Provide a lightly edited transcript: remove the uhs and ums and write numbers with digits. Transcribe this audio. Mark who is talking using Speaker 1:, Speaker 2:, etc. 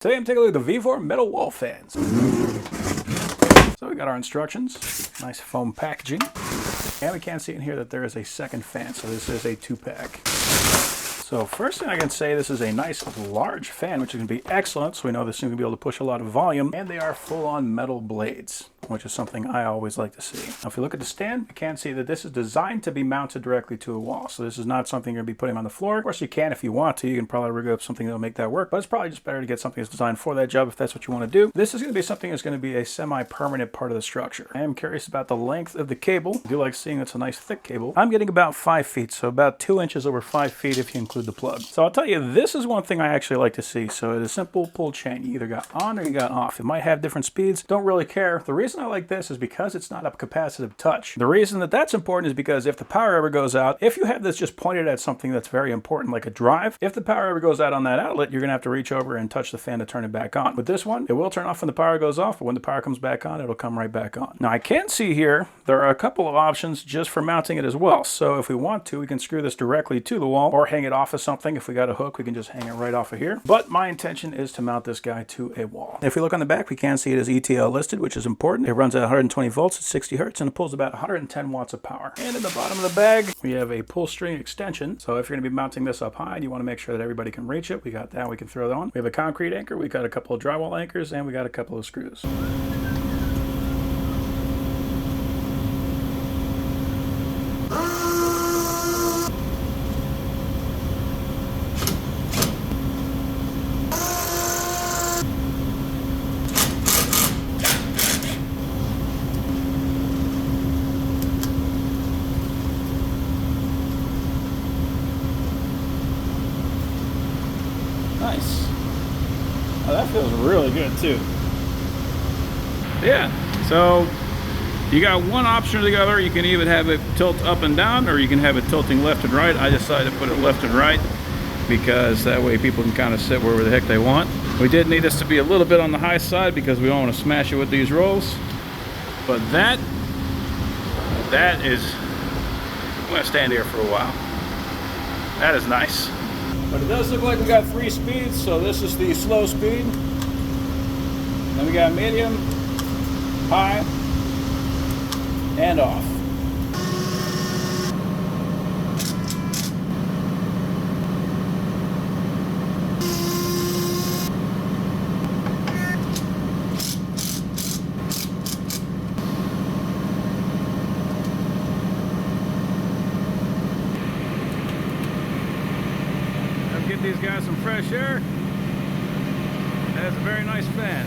Speaker 1: Today I'm taking a look at the VEVOR metal wall fans. So we got our instructions, nice foam packaging, and we can see in here that there is a second fan, so this is a 2-pack. So first thing I can say, this is a nice large fan, which is going to be excellent, so we know this is going to be able to push a lot of volume, and they are full-on metal blades, which is something I always like to see. Now if you look at the stand, you can see that this is designed to be mounted directly to a wall, so this is not something you're going to be putting on the floor. Of course you can if you want to, you can probably rig up something that'll make that work, but it's probably just better to get something that's designed for that job if that's what you want to do. This is going to be something that's going to be a semi-permanent part of the structure. I am curious about the length of the cable. I do like seeing it's a nice thick cable. I'm getting about 5 feet, so about 2 inches over 5 feet if you include the plug. So I'll tell you, this is one thing I actually like to see. So it's a simple pull chain. You either got on or you got off. It might have different speeds. Don't really care. The reason I like this is because it's not a capacitive touch. The reason that that's important is because if the power ever goes out, if you have this just pointed at something that's very important, like a drive, if the power ever goes out on that outlet, you're going to have to reach over and touch the fan to turn it back on. With this one, it will turn off when the power goes off, but when the power comes back on, it'll come right back on. Now I can see here, there are a couple of options just for mounting it as well. So if we want to, we can screw this directly to the wall or hang it off of something. If we got a hook, we can just hang it right off of here. But my intention is to mount this guy to a wall. If we look on the back, we can see it is ETL listed, which is important. It runs at 120 volts at 60 hertz and it pulls about 110 watts of power. And in the bottom of the bag, we have a pull string extension. So if you're going to be mounting this up high and you want to make sure that everybody can reach it, we got that. We can throw that on. We have a concrete anchor. We got a couple of drywall anchors and we got a couple of screws. Nice. Oh, that feels really good too. Yeah, so you got one option or the other. You can even have it tilt up and down, or you can have it tilting left and right. I decided to put it left and right because that way people can kind of sit wherever the heck they want. We did need this to be a little bit on the high side because we don't want to smash it with these rolls. But that is, I'm gonna stand here for a while. That is nice. But it does look like we got 3 speeds, so this is the slow speed. Then we got medium, high, and off. Give these guys some fresh air. That's a very nice fan.